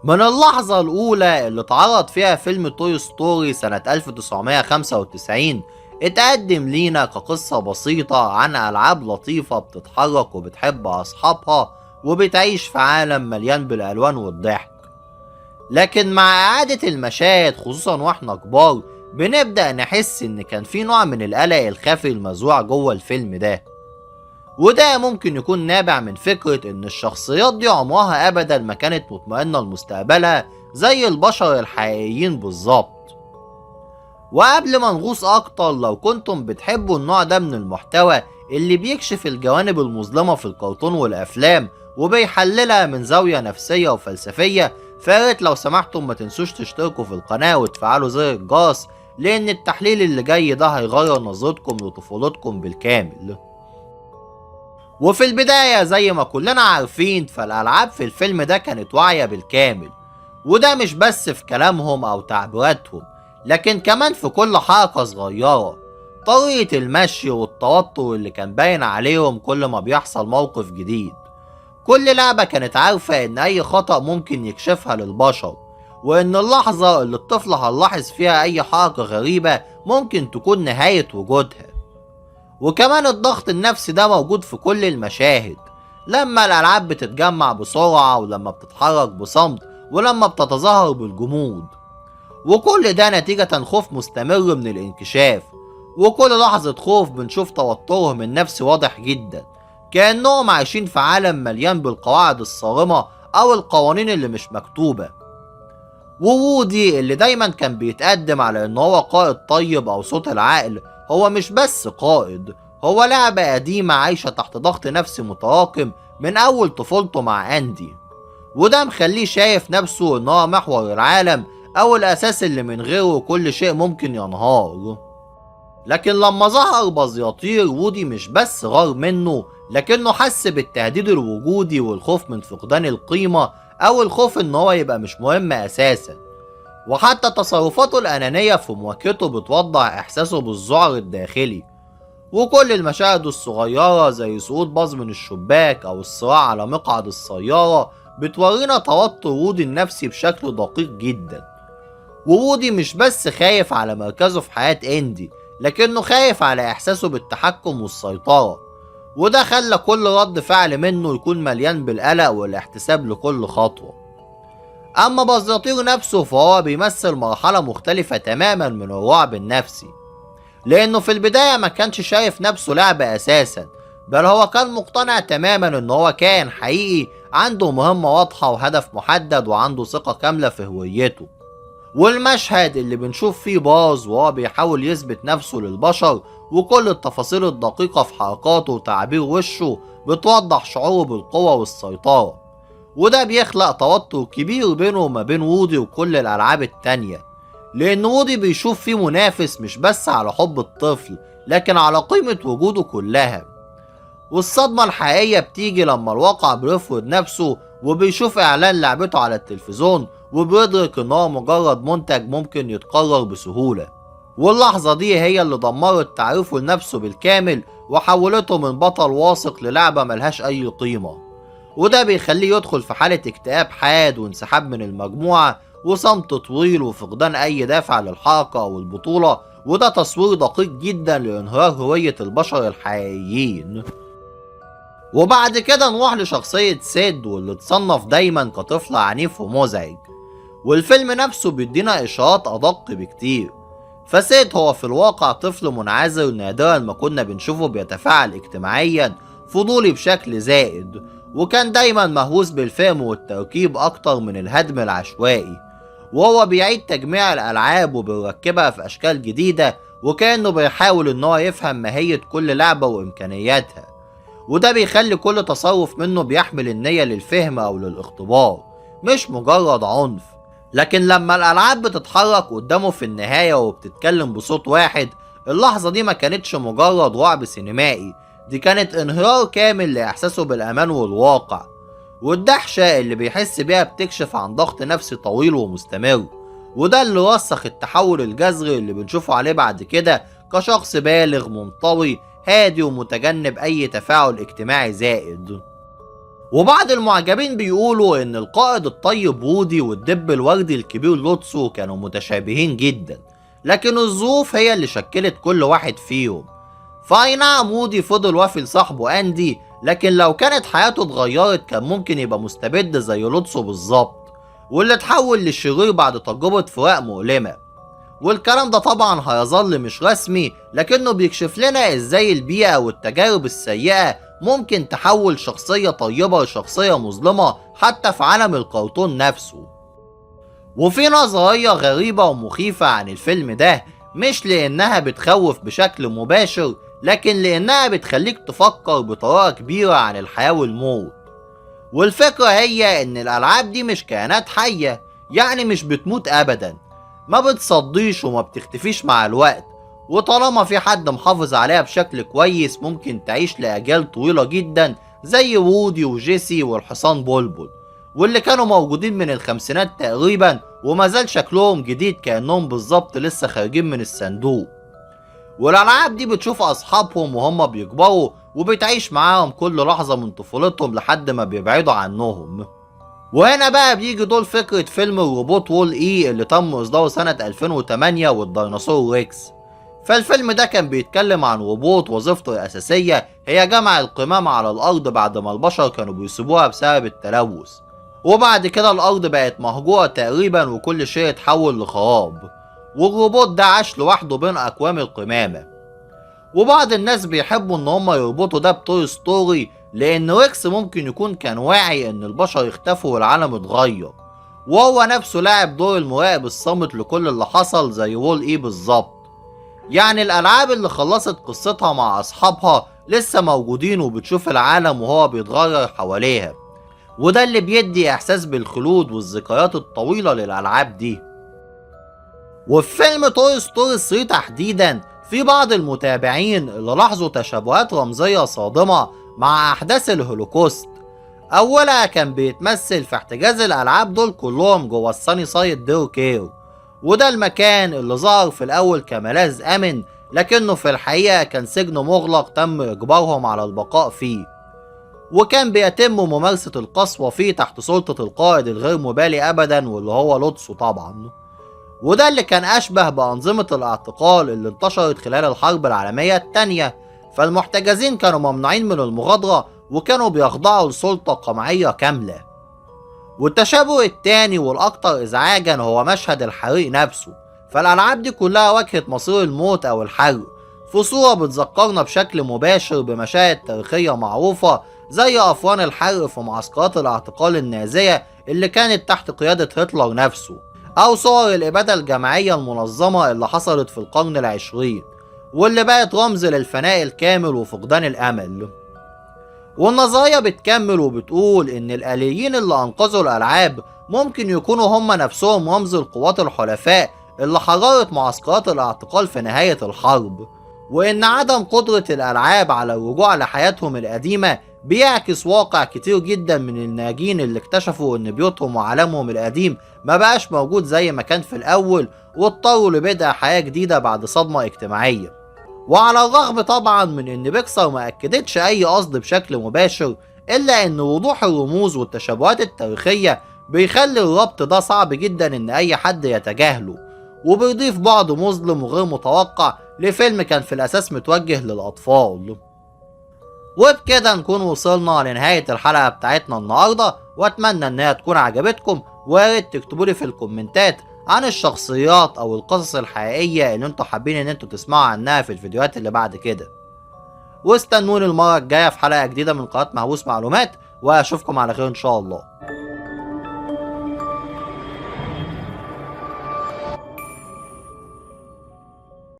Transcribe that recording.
من اللحظة الأولى اللي اتعرض فيها فيلم توي ستوري سنة 1995 اتقدم لينا كقصة بسيطة عن ألعاب لطيفة بتتحرك وبتحب أصحابها وبتعيش في عالم مليان بالألوان والضحك. لكن مع إعادة المشاهد خصوصا واحنا كبار بنبدأ نحس إن كان في نوع من القلق الخفي المزروع جوه الفيلم ده، وده ممكن يكون نابع من فكرة إن الشخصيات دي عمرها أبدا ما كانت مطمئنة لمستقبلها زي البشر الحقيقيين بالظبط. وقبل ما نغوص أكتر، لو كنتم بتحبوا النوع ده من المحتوى اللي بيكشف الجوانب المظلمة في الكرتون والأفلام وبيحللها من زاوية نفسية وفلسفية، فياريت لو سمحتم ما تنسوش تشتركوا في القناة وتفعلوا زر الجرس، لأن التحليل اللي جاي ده هيغير نظرتكم لطفولتكم بالكامل. وفي البداية زي ما كلنا عارفين فالألعاب في الفيلم ده كانت واعية بالكامل، وده مش بس في كلامهم أو تعبيراتهم، لكن كمان في كل حركة صغيرة، طريقة المشي والتوتر اللي كان باين عليهم كل ما بيحصل موقف جديد. كل لعبة كانت عارفة إن أي خطأ ممكن يكشفها للبشر، وإن اللحظة اللي الطفل هنلاحظ فيها أي حركة غريبة ممكن تكون نهاية وجودها. وكمان الضغط النفسي ده موجود في كل المشاهد، لما الألعاب بتتجمع بسرعة ولما بتتحرك بصمت ولما بتتظاهر بالجمود، وكل ده نتيجة خوف مستمر من الانكشاف. وكل لحظة خوف بنشوف توترهم النفسي واضح جدا، كأنهم عايشين في عالم مليان بالقواعد الصارمة أو القوانين اللي مش مكتوبة. ووودي اللي دايما كان بيتقدم على إن هو قائد طيب أو صوت العقل، هو مش بس قائد، هو لعبة قديمة عايشة تحت ضغط نفسي متراكم من أول طفولته مع أندي، وده مخليه شايف نفسه إن هو محور العالم أو الأساس اللي من غيره كل شيء ممكن ينهار. لكن لما ظهر باز يطير، وودي مش بس غار منه، لكنه حس بالتهديد الوجودي والخوف من فقدان القيمة أو الخوف إن هو يبقى مش مهم أساسا. وحتى تصرفاته الأنانية في مواجهته بتوضح إحساسه بالذعر الداخلي. وكل المشاهد الصغيرة زي سقوط باز من الشباك أو الصراع على مقعد السيارة بتورينا توتر وودي النفسي بشكل دقيق جدا. وودي مش بس خايف على مركزه في حياة اندي، لكنه خايف على إحساسه بالتحكم والسيطرة، وده خلى كل رد فعل منه يكون مليان بالقلق والاحتساب لكل خطوة. أما بازاطير نفسه فهو بيمثل مرحلة مختلفة تماما من الرعب النفسي، لأنه في البداية ما كانش شايف نفسه لعبة أساسا، بل هو كان مقتنع تماما إن هو كائن حقيقي عنده مهمة واضحة وهدف محدد وعنده ثقة كاملة في هويته. والمشهد اللي بنشوف فيه باز وهو بيحاول يثبت نفسه للبشر وكل التفاصيل الدقيقة في حركاته وتعبير وشه بتوضح شعوره بالقوة والسيطرة، وده بيخلق توتر كبير بينه وما بين وودي وكل الألعاب التانية، لأن وودي بيشوف فيه منافس مش بس على حب الطفل لكن على قيمة وجوده كلها. والصدمة الحقيقية بتيجي لما الواقع بيفرض نفسه وبيشوف إعلان لعبته على التلفزيون وبيدرك إن هو مجرد منتج ممكن يتكرر بسهولة. واللحظة دي هي اللي دمرت تعريفه لنفسه بالكامل وحولته من بطل واثق للعبة ملهاش أي قيمة، وده بيخليه يدخل في حالة اكتئاب حاد وانسحاب من المجموعة وصمت طويل وفقدان أي دافع للحركة أو البطولة، وده تصوير دقيق جدا لانهيار هوية البشر الحقيقيين. وبعد كده نروح لشخصية سيد، واللي تصنف دايما كطفل عنيف ومزعج، والفيلم نفسه بيدينا إشارات أدق بكتير. فسيد هو في الواقع طفل منعزل نادرا ما كنا بنشوفه بيتفاعل اجتماعيا، فضولي بشكل زائد، وكان دايما مهووس بالفهم والتركيب أكتر من الهدم العشوائي، وهو بيعيد تجميع الألعاب وبيركبها في أشكال جديدة، وكأنه بيحاول إن هو يفهم ماهية كل لعبة وإمكانياتها، وده بيخلي كل تصرف منه بيحمل النية للفهم أو للاختبار مش مجرد عنف. لكن لما الألعاب بتتحرك قدامه في النهاية وبتتكلم بصوت واحد، اللحظة دي ما كانتش مجرد رعب سينمائي، دي كانت انهيار كامل لإحساسه بالأمان والواقع. والدهشة اللي بيحس بيها بتكشف عن ضغط نفسي طويل ومستمر، وده اللي وثق التحول الجذري اللي بنشوفه عليه بعد كده كشخص بالغ منطوي هادي ومتجنب أي تفاعل اجتماعي زائد. وبعض المعجبين بيقولوا ان القائد الطيب وودي والدب الوردي الكبير لوتسو كانوا متشابهين جدا، لكن الظروف هي اللي شكلت كل واحد فيهم. فاي نعم وودي فضل وافي لصاحبه اندي، لكن لو كانت حياته اتغيرت كان ممكن يبقى مستبد زي لوتسو بالظبط، واللي اتحول للشرير بعد تجربة فراق مؤلمة. والكلام ده طبعا هيظل مش رسمي، لكنه بيكشف لنا ازاي البيئة والتجارب السيئة ممكن تحول شخصية طيبة لشخصية مظلمة حتى في عالم الكرتون نفسه. وفي نظرية غريبة ومخيفة عن الفيلم ده، مش لانها بتخوف بشكل مباشر، لكن لانها بتخليك تفكر بطريقة كبيرة عن الحياة والموت. والفكرة هي ان الالعاب دي مش كائنات حية، يعني مش بتموت ابدا، ما بتصديش وما بتختفيش مع الوقت، وطالما في حد محافظ عليها بشكل كويس ممكن تعيش لأجيال طويلة جدا، زي وودي وجيسي والحصان بلبل، واللي كانوا موجودين من الخمسينات تقريبا وما زال شكلهم جديد كأنهم بالظبط لسه خارجين من الصندوق. والألعاب دي بتشوف أصحابهم وهم بيكبروا وبتعيش معاهم كل لحظة من طفولتهم لحد ما بيبعدوا عنهم. وهنا بقى بيجي دور فكرة فيلم الروبوت وول اي اللي تم اصداره سنة 2008 والديناصور ريكس. فالفيلم ده كان بيتكلم عن روبوت وظيفته الأساسية هي جمع القمامة على الأرض بعد ما البشر كانوا بيسيبوها بسبب التلوث، وبعد كده الأرض بقت مهجورة تقريبا وكل شيء اتحول لخراب، والروبوت ده عاش لوحده بين أكوام القمامة. وبعض الناس بيحبوا ان هم يربطوا ده بتوي ستوري، لان ريكس ممكن يكون كان واعي ان البشر اختفوا والعالم اتغير، وهو نفسه لاعب دور المراقب الصامت لكل اللي حصل زي وول اي بالظبط. يعني الالعاب اللي خلصت قصتها مع اصحابها لسه موجودين وبتشوف العالم وهو بيتغير حواليها، وده اللي بيدي احساس بالخلود والذكريات الطويلة للالعاب دي. وفي فيلم توي ستوري 3 تحديدا في بعض المتابعين اللي لاحظوا تشابهات رمزية صادمة مع أحداث الهولوكوست. أولها كان بيتمثل في احتجاز الألعاب دول كلهم جوه الساني سايد دير كير، وده المكان اللي ظهر في الأول كملاذ آمن، لكنه في الحقيقة كان سجن مغلق تم إجبارهم على البقاء فيه، وكان بيتم ممارسة القسوة فيه تحت سلطة القائد الغير مبالي أبدا واللي هو لوتسو طبعا. وده اللي كان أشبه بأنظمة الاعتقال اللي انتشرت خلال الحرب العالمية التانية، فالمحتجزين كانوا ممنوعين من المغادرة وكانوا بيخضعوا لسلطة قمعية كاملة. والتشابه التاني والأكثر إزعاجا هو مشهد الحريق نفسه. فالألعاب دي كلها واجهت مصير الموت أو الحرق في صورة بتذكرنا بشكل مباشر بمشاهد تاريخية معروفة زي أفران الحرق في معسكرات الاعتقال النازية اللي كانت تحت قيادة هتلر نفسه، أو صور الإبادة الجماعية المنظمة اللي حصلت في القرن العشرين واللي بقت رمز للفناء الكامل وفقدان الأمل. والنظرية بتكمل وبتقول إن الآليين اللي أنقذوا الألعاب ممكن يكونوا هم نفسهم رمز القوات الحلفاء اللي حررت معسكرات الاعتقال في نهاية الحرب، وإن عدم قدرة الألعاب على الرجوع لحياتهم القديمة بيعكس واقع كتير جدا من الناجين اللي اكتشفوا ان بيوتهم وعالمهم القديم ما بقاش موجود زي ما كان في الاول، واضطروا لبدء حياة جديدة بعد صدمة اجتماعية. وعلى الرغم طبعا من ان بيكسر ما اكدتش اي قصد بشكل مباشر، الا ان وضوح الرموز والتشابهات التاريخية بيخلي الربط ده صعب جدا ان اي حد يتجاهله، وبيضيف بعد مظلم وغير متوقع لفيلم كان في الاساس متوجه للاطفال. وبكده نكون وصلنا لنهاية الحلقة بتاعتنا النهاردة، واتمنى انها تكون عجبتكم، وياريت تكتبولي في الكومنتات عن الشخصيات او القصص الحقيقية اللي انتوا حابين ان انتوا تسمعوا عنها في الفيديوهات اللي بعد كده. واستنوني المرة الجاية في حلقة جديدة من قناة مهووس معلومات، واشوفكم على خير ان شاء الله.